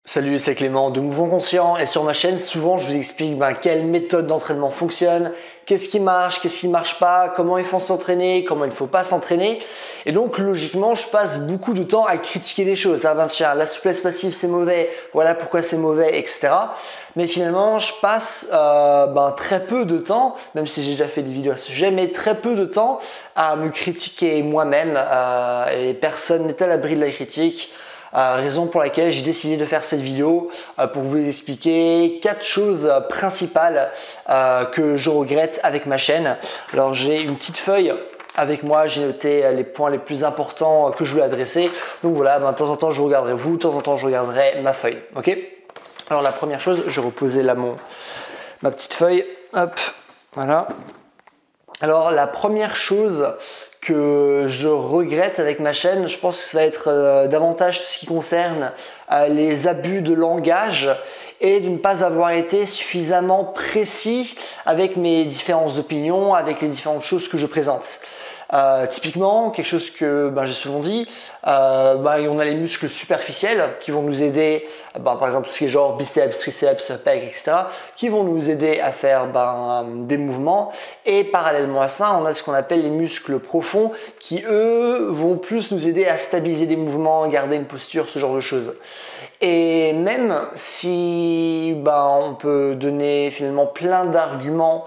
Salut, c'est Clément de Mouvement Conscient et sur ma chaîne, souvent je vous explique quelle méthode d'entraînement fonctionne, qu'est-ce qui marche pas, comment il faut s'entraîner, comment il ne faut pas s'entraîner. Et donc logiquement, je passe beaucoup de temps à critiquer les choses. Ah tiens, la souplesse passive c'est mauvais, voilà pourquoi c'est mauvais, etc. Mais finalement, je passe très peu de temps, même si j'ai déjà fait des vidéos à ce sujet, mais très peu de temps à me critiquer moi-même et personne n'est à l'abri de la critique. Raison pour laquelle j'ai décidé de faire cette vidéo pour vous expliquer 4 choses principales que je regrette avec ma chaîne. Alors j'ai une petite feuille avec moi, j'ai noté les points les plus importants que je voulais adresser. Donc voilà, de temps en temps je regarderai vous, de temps en temps je regarderai ma feuille. Ok? Alors la première chose, je vais reposer là ma petite feuille. Hop, voilà. Alors la première chose que je regrette avec ma chaîne, je pense que ça va être davantage tout ce qui concerne les abus de langage et de ne pas avoir été suffisamment précis avec mes différentes opinions, avec les différentes choses que je présente. Typiquement, quelque chose que j'ai souvent dit, on a les muscles superficiels qui vont nous aider, par exemple tout ce qui est genre biceps, triceps, pecs, etc., qui vont nous aider à faire des mouvements. Et parallèlement à ça, on a ce qu'on appelle les muscles profonds qui, eux, vont plus nous aider à stabiliser des mouvements, garder une posture, ce genre de choses. Et même si on peut donner finalement plein d'arguments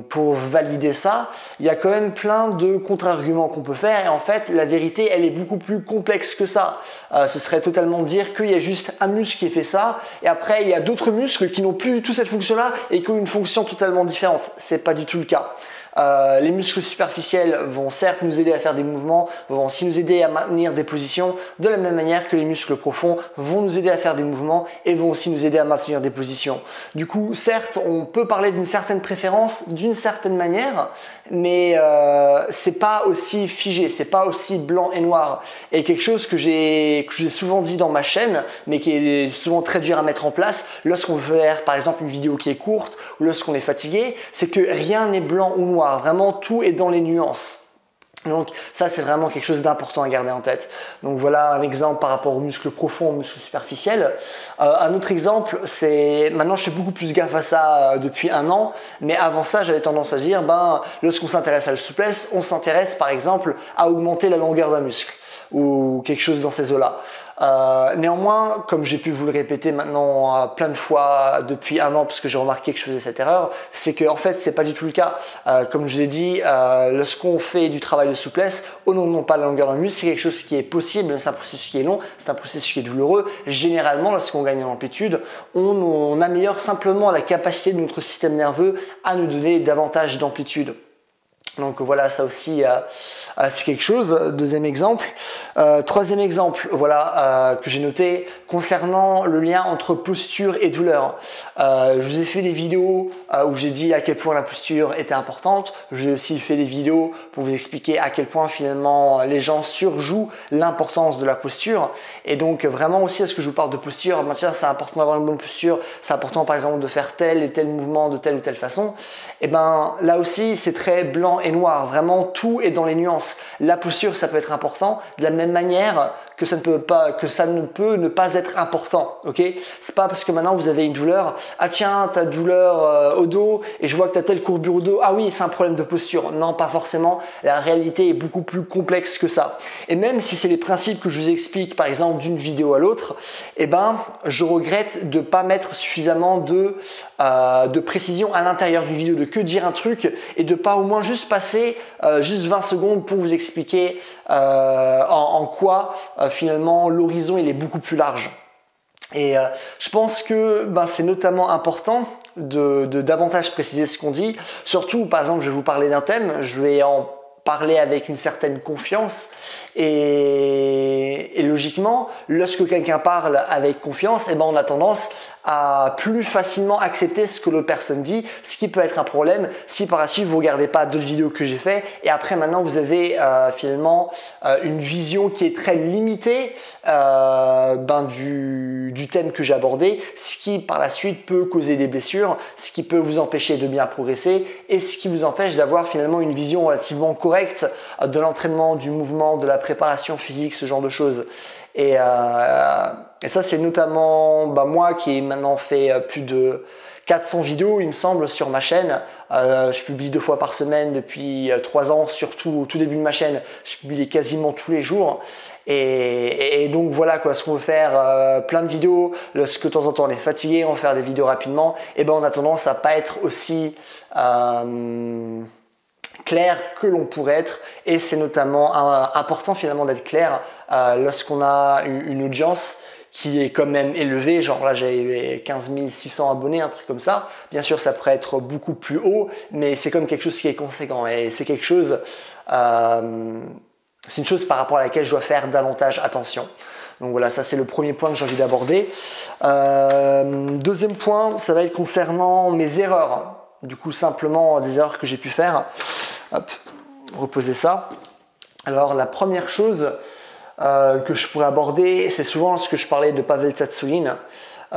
pour valider ça, il y a quand même plein de contre-arguments qu'on peut faire et en fait la vérité elle est beaucoup plus complexe que ça. Ce serait totalement dire qu'il y a juste un muscle qui fait ça et après il y a d'autres muscles qui n'ont plus du tout cette fonction là et qui ont une fonction totalement différente. C'est pas du tout le cas. Les muscles superficiels vont certes nous aider à faire des mouvements, vont aussi nous aider à maintenir des positions de la même manière que les muscles profonds vont nous aider à faire des mouvements et vont aussi nous aider à maintenir des positions. Du coup, certes, on peut parler d'une certaine préférence d'une certaine manière, mais c'est pas aussi figé, c'est pas aussi blanc et noir. Et quelque chose que j'ai souvent dit dans ma chaîne, mais qui est souvent très dur à mettre en place lorsqu'on veut faire par exemple une vidéo qui est courte ou lorsqu'on est fatigué, c'est que rien n'est blanc ou noir. Vraiment, tout est dans les nuances. Donc ça c'est vraiment quelque chose d'important à garder en tête. Donc voilà un exemple par rapport aux muscles profonds, aux muscles superficiels. Un autre exemple, c'est maintenant je fais beaucoup plus gaffe à ça depuis un an, mais avant ça j'avais tendance à dire lorsqu'on s'intéresse à la souplesse, on s'intéresse par exemple à augmenter la longueur d'un muscle ou quelque chose dans ces eaux-là. Néanmoins, comme j'ai pu vous le répéter maintenant plein de fois depuis un an, parce que j'ai remarqué que je faisais cette erreur, c'est que en fait, c'est pas du tout le cas. Comme je vous ai dit, lorsqu'on fait du travail de souplesse, on n'augmente pas la longueur d'un muscle, c'est quelque chose qui est possible, c'est un processus qui est long, c'est un processus qui est douloureux. Généralement, lorsqu'on gagne en amplitude, on améliore simplement la capacité de notre système nerveux à nous donner davantage d'amplitude. Donc voilà, ça aussi c'est quelque chose. Deuxième exemple. Troisième exemple, que j'ai noté concernant le lien entre posture et douleur. Je vous ai fait des vidéos où j'ai dit à quel point la posture était importante. J'ai aussi fait des vidéos pour vous expliquer à quel point finalement les gens surjouent l'importance de la posture. Et donc vraiment aussi, est-ce que je vous parle de posture, tiens, c'est important d'avoir une bonne posture, c'est important par exemple de faire tel et tel mouvement de telle ou telle façon. Et là aussi, c'est très blanc et noir. Vraiment, tout est dans les nuances. La posture, ça peut être important de la même manière que ça ne peut ne pas être important. Ok? C'est pas parce que maintenant vous avez une douleur, ah tiens, t'as douleur au dos et je vois que t'as telle courbure au dos. Ah oui, c'est un problème de posture. Non, pas forcément. La réalité est beaucoup plus complexe que ça. Et même si c'est les principes que je vous explique, par exemple, d'une vidéo à l'autre, je regrette de ne pas mettre suffisamment de précision à l'intérieur d'une vidéo, de que dire un truc et de pas au moins juste passer juste 20 secondes pour vous expliquer en quoi finalement l'horizon il est beaucoup plus large. Et je pense que c'est notamment important de davantage préciser ce qu'on dit. Surtout, par exemple, je vais vous parler d'un thème, je vais en parler avec une certaine confiance et logiquement, lorsque quelqu'un parle avec confiance, on a tendance à plus facilement accepter ce que l'autre personne dit, ce qui peut être un problème si par la suite vous regardez pas d'autres vidéos que j'ai fait et après maintenant vous avez finalement une vision qui est très limitée du thème que j'ai abordé, ce qui par la suite peut causer des blessures, ce qui peut vous empêcher de bien progresser et ce qui vous empêche d'avoir finalement une vision relativement correcte de l'entraînement, du mouvement, de la préparation physique, ce genre de choses. Et Et ça, c'est notamment moi qui ai maintenant fait plus de 400 vidéos, il me semble, sur ma chaîne. Je publie 2 fois par semaine depuis 3 ans, surtout au tout début de ma chaîne. Je publie quasiment tous les jours. Et donc voilà, quoi, ce qu'on veut faire plein de vidéos, lorsque de temps en temps on est fatigué, on va faire des vidéos rapidement, et ben on a tendance à pas être aussi clair que l'on pourrait être, et c'est notamment important finalement d'être clair lorsqu'on a une audience qui est quand même élevée, genre là j'ai 15 600 abonnés, un truc comme ça. Bien sûr ça pourrait être beaucoup plus haut, mais c'est comme quelque chose qui est conséquent, et c'est quelque chose, c'est une chose par rapport à laquelle je dois faire davantage attention. Donc voilà, ça c'est le premier point que j'ai envie d'aborder. Deuxième point, ça va être concernant mes erreurs. Du coup, simplement des erreurs que j'ai pu faire. Hop, reposer ça. Alors la première chose que je pourrais aborder, c'est souvent lorsque je parlais de Pavel Tsatsouline.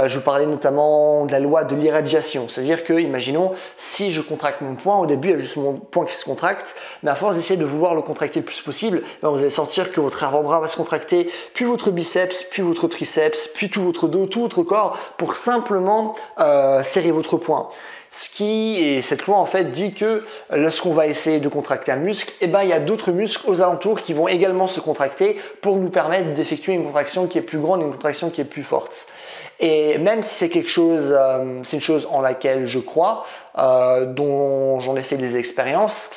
Je vous parlais notamment de la loi de l'irradiation. C'est-à-dire que, imaginons, si je contracte mon poing, au début il y a juste mon poing qui se contracte, mais à force d'essayer de vouloir le contracter le plus possible, vous allez sentir que votre avant-bras va se contracter, puis votre biceps, puis votre triceps, puis tout votre dos, tout votre corps, pour simplement serrer votre poing. Et cette loi en fait dit que lorsqu'on va essayer de contracter un muscle, il y a d'autres muscles aux alentours qui vont également se contracter pour nous permettre d'effectuer une contraction qui est plus grande, une contraction qui est plus forte. Et même si c'est quelque chose, c'est une chose en laquelle je crois, dont j'en ai fait des expériences,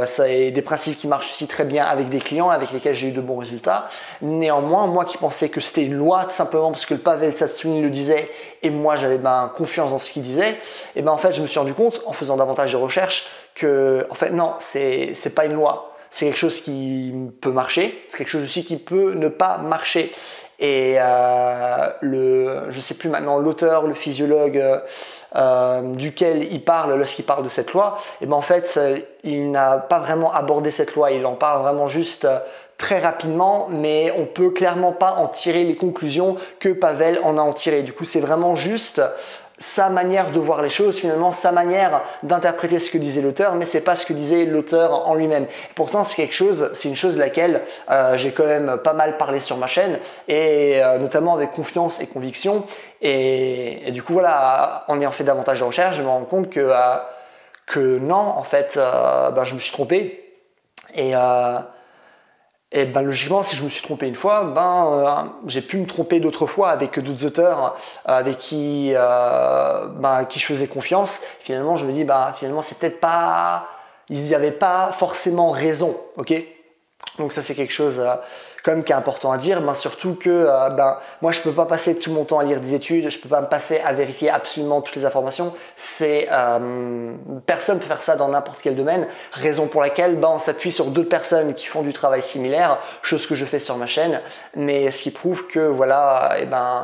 c'est des principes qui marchent aussi très bien avec des clients avec lesquels j'ai eu de bons résultats. Néanmoins, moi qui pensais que c'était une loi, tout simplement parce que le Pavel Tsatsouline le disait et moi j'avais confiance dans ce qu'il disait, et en fait je me suis rendu compte en faisant davantage de recherches que en fait non, c'est pas une loi. C'est quelque chose qui peut marcher, c'est quelque chose aussi qui peut ne pas marcher. Et je ne sais plus maintenant l'auteur, le physiologue duquel il parle lorsqu'il parle de cette loi, en fait il n'a pas vraiment abordé cette loi, il en parle vraiment juste très rapidement, mais on peut clairement pas en tirer les conclusions que Pavel en a en tiré. Du coup c'est vraiment juste sa manière de voir les choses, finalement sa manière d'interpréter ce que disait l'auteur, mais c'est pas ce que disait l'auteur en lui-même. Pourtant c'est une chose de laquelle j'ai quand même pas mal parlé sur ma chaîne, et notamment avec confiance et conviction, et du coup voilà, en ayant fait davantage de recherches, je me rends compte que non, en fait je me suis trompé, et logiquement, si je me suis trompé une fois, j'ai pu me tromper d'autres fois avec d'autres auteurs avec qui je faisais confiance. Finalement, je me dis, finalement, c'est peut-être pas, ils n'avaient pas forcément raison, ok? Donc ça c'est quelque chose quand même qui est important à dire, surtout que moi je peux pas passer tout mon temps à lire des études, je peux pas me passer à vérifier absolument toutes les informations. Personne peut faire ça dans n'importe quel domaine, raison pour laquelle on s'appuie sur d'autres personnes qui font du travail similaire, chose que je fais sur ma chaîne, mais ce qui prouve que voilà,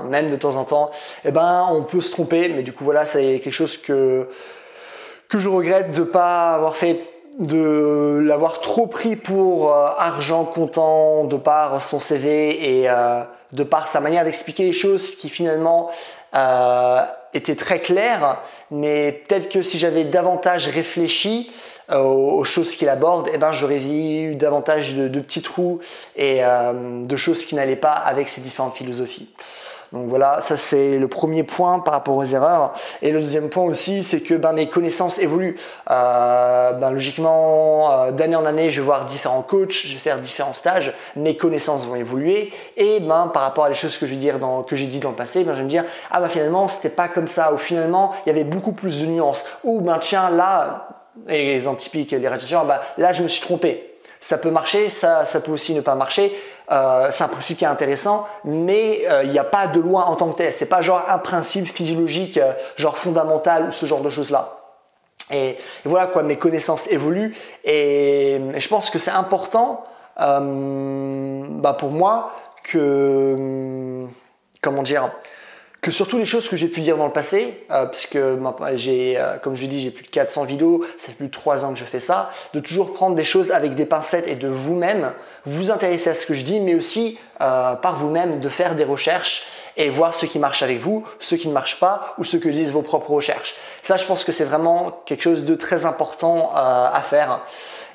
même de temps en temps, on peut se tromper, mais du coup voilà, c'est quelque chose que je regrette de pas avoir fait, de l'avoir trop pris pour argent comptant de par son CV et de par sa manière d'expliquer les choses qui finalement était très claire, mais peut-être que si j'avais davantage réfléchi aux choses qu'il aborde, j'aurais vu davantage de petits trous et de choses qui n'allaient pas avec ces différentes philosophies. Donc voilà, ça c'est le premier point par rapport aux erreurs. Et le deuxième point aussi, c'est que mes connaissances évoluent. Logiquement, d'année en année, je vais voir différents coachs, je vais faire différents stages, mes connaissances vont évoluer. Et par rapport à les choses que j'ai dit dans le passé, je vais me dire, finalement, c'était pas comme ça. Ou finalement, il y avait beaucoup plus de nuances. Ou tiens, là, et exemple typique, les radiations, là, je me suis trompé. Ça peut marcher, ça peut aussi ne pas marcher. C'est un principe qui est intéressant, mais il n'y a pas de loi en tant que telle. C'est pas genre un principe physiologique, genre fondamental ou ce genre de choses-là. Et voilà quoi, mes connaissances évoluent et je pense que c'est important pour moi que que surtout les choses que j'ai pu dire dans le passé, puisque comme je dis, j'ai plus de 400 vidéos, ça fait plus de 3 ans que je fais ça, de toujours prendre des choses avec des pincettes et de vous-même vous intéresser à ce que je dis, mais aussi par vous-même de faire des recherches et voir ce qui marche avec vous, ce qui ne marche pas ou ce que disent vos propres recherches. Ça, je pense que c'est vraiment quelque chose de très important à faire.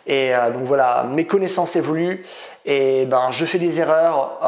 Et donc voilà, mes connaissances évoluent et ben je fais des erreurs,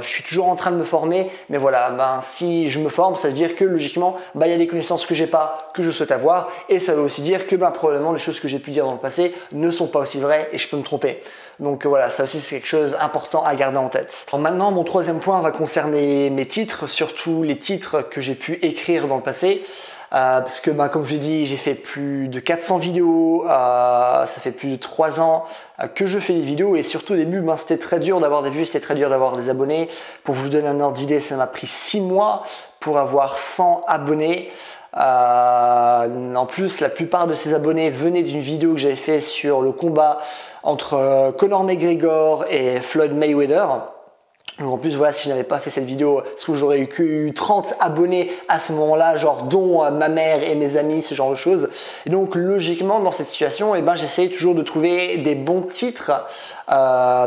je suis toujours en train de me former, mais voilà, ben si je me forme, ça veut dire que logiquement, ben, il y a des connaissances que j'ai pas, que je souhaite avoir, et ça veut aussi dire que ben, probablement les choses que j'ai pu dire dans le passé ne sont pas aussi vraies et je peux me tromper. Donc voilà, ça aussi c'est quelque chose d'important à garder en tête. Alors maintenant, mon troisième point va concerner mes titres, surtout les titres que j'ai pu écrire dans le passé. Parce que comme je l'ai dit, j'ai fait plus de 400 vidéos, ça fait plus de 3 ans que je fais des vidéos et surtout au début c'était très dur d'avoir des vues, c'était très dur d'avoir des abonnés. Pour vous donner un ordre d'idée, ça m'a pris 6 mois pour avoir 100 abonnés. En plus, la plupart de ces abonnés venaient d'une vidéo que j'avais fait sur le combat entre Conor McGregor et Floyd Mayweather. Donc en plus voilà, si je n'avais pas fait cette vidéo, est-ce que j'aurais eu 30 abonnés à ce moment-là, genre dont ma mère et mes amis, ce genre de choses. Et donc logiquement dans cette situation, j'essaye toujours de trouver des bons titres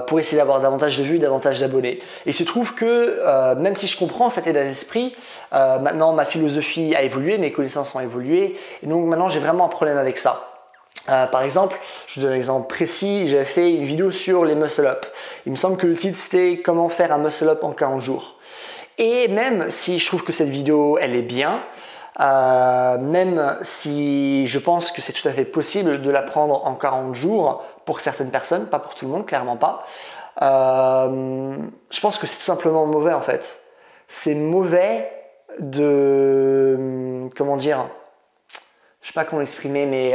pour essayer d'avoir davantage de vues, davantage d'abonnés. Et il se trouve que même si je comprends cet état d'esprit, maintenant ma philosophie a évolué, mes connaissances ont évolué, et donc maintenant j'ai vraiment un problème avec ça. Par exemple, je vous donne un exemple précis, j'avais fait une vidéo sur les muscle-up. Il me semble que le titre c'était comment faire un muscle-up en 40 jours. Et même si je trouve que cette vidéo elle est bien, même si je pense que c'est tout à fait possible de l'apprendre en 40 jours pour certaines personnes, pas pour tout le monde, clairement pas, je pense que c'est tout simplement mauvais en fait. C'est mauvais de... comment dire, je sais pas comment l'exprimer, mais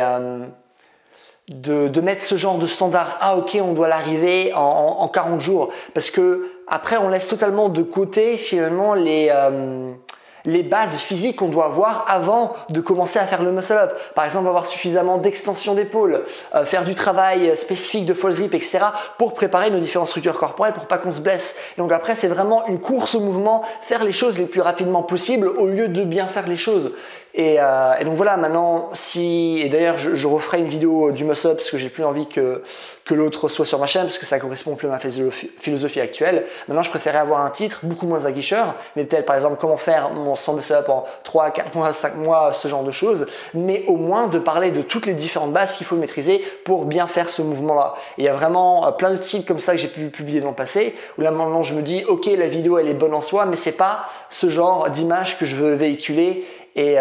de mettre ce genre de standard. Ah ok, on doit l'arriver en 40 jours. Parce que après, on laisse totalement de côté finalement les bases physiques qu'on doit avoir avant de commencer à faire le muscle-up. Par exemple, avoir suffisamment d'extension d'épaule, faire du travail spécifique de false grip, etc. pour préparer nos différentes structures corporelles pour pas qu'on se blesse. Et donc après, c'est vraiment une course au mouvement, faire les choses les plus rapidement possible au lieu de bien faire les choses. Et donc voilà, maintenant, et d'ailleurs je referai une vidéo du muscle-up parce que j'ai plus envie que l'autre soit sur ma chaîne parce que ça correspond plus à ma philosophie actuelle. Maintenant, je préférais avoir un titre beaucoup moins aguicheur, mais peut-être par exemple comment faire mon 100 muscle-up en 3, 4 mois, 5 mois, ce genre de choses, mais au moins de parler de toutes les différentes bases qu'il faut maîtriser pour bien faire ce mouvement-là. Et il y a vraiment plein de titres comme ça que j'ai pu publier dans le passé, où là maintenant je me dis, ok, la vidéo elle est bonne en soi, mais c'est pas ce genre d'image que je veux véhiculer. Et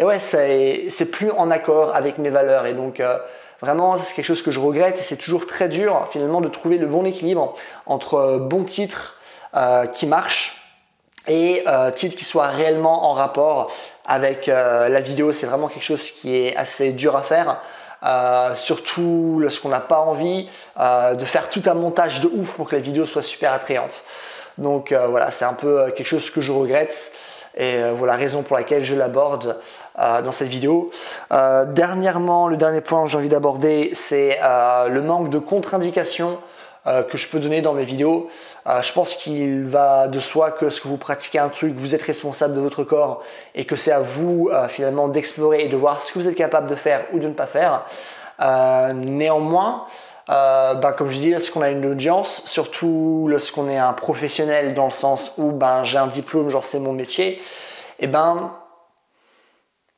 ouais, c'est plus en accord avec mes valeurs. Et donc, vraiment, c'est quelque chose que je regrette. Et c'est toujours très dur, finalement, de trouver le bon équilibre entre bons titres qui marchent et titres qui soient réellement en rapport avec la vidéo. C'est vraiment quelque chose qui est assez dur à faire. Surtout lorsqu'on n'a pas envie de faire tout un montage de ouf pour que la vidéo soit super attrayante. Donc voilà, c'est un peu quelque chose que je regrette. Et voilà la raison pour laquelle je l'aborde dans cette vidéo. Dernièrement, le dernier point que j'ai envie d'aborder, c'est le manque de contre-indications que je peux donner dans mes vidéos. Je pense qu'il va de soi que lorsque vous pratiquez un truc, vous êtes responsable de votre corps et que c'est à vous finalement d'explorer et de voir ce que vous êtes capable de faire ou de ne pas faire. Néanmoins, comme je dis, lorsqu'on a une audience, surtout lorsqu'on est un professionnel dans le sens où j'ai un diplôme, genre c'est mon métier, et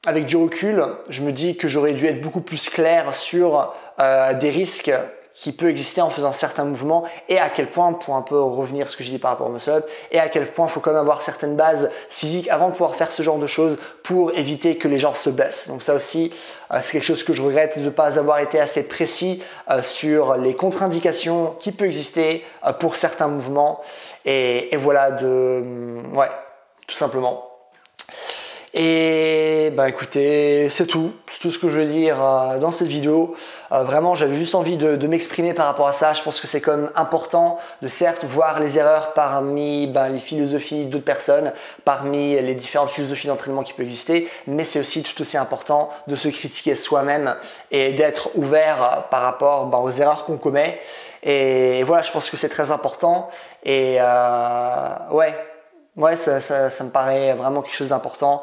avec du recul, je me dis que j'aurais dû être beaucoup plus clair sur des risques qui peut exister en faisant certains mouvements et à quel point, pour un peu revenir à ce que j'ai dit par rapport au muscle-up, et à quel point il faut quand même avoir certaines bases physiques avant de pouvoir faire ce genre de choses pour éviter que les gens se blessent. Donc ça aussi, c'est quelque chose que je regrette de ne pas avoir été assez précis sur les contre-indications qui peuvent exister pour certains mouvements et voilà, ouais, tout simplement. Et écoutez, c'est tout ce que je veux dire dans cette vidéo. Vraiment, j'avais juste envie de m'exprimer par rapport à ça. Je pense que c'est quand même important de certes voir les erreurs parmi les philosophies d'autres personnes, parmi les différentes philosophies d'entraînement qui peuvent exister, mais c'est aussi tout aussi important de se critiquer soi-même et d'être ouvert par rapport aux erreurs qu'on commet. Et voilà, je pense que c'est très important. Et ouais, ça me paraît vraiment quelque chose d'important,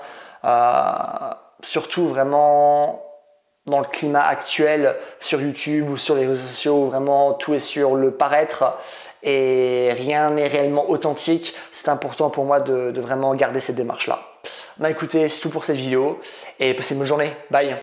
surtout vraiment dans le climat actuel sur YouTube ou sur les réseaux sociaux où vraiment tout est sur le paraître et rien n'est réellement authentique. C'est important pour moi de vraiment garder cette démarche-là. Écoutez, c'est tout pour cette vidéo et passez une bonne journée. Bye!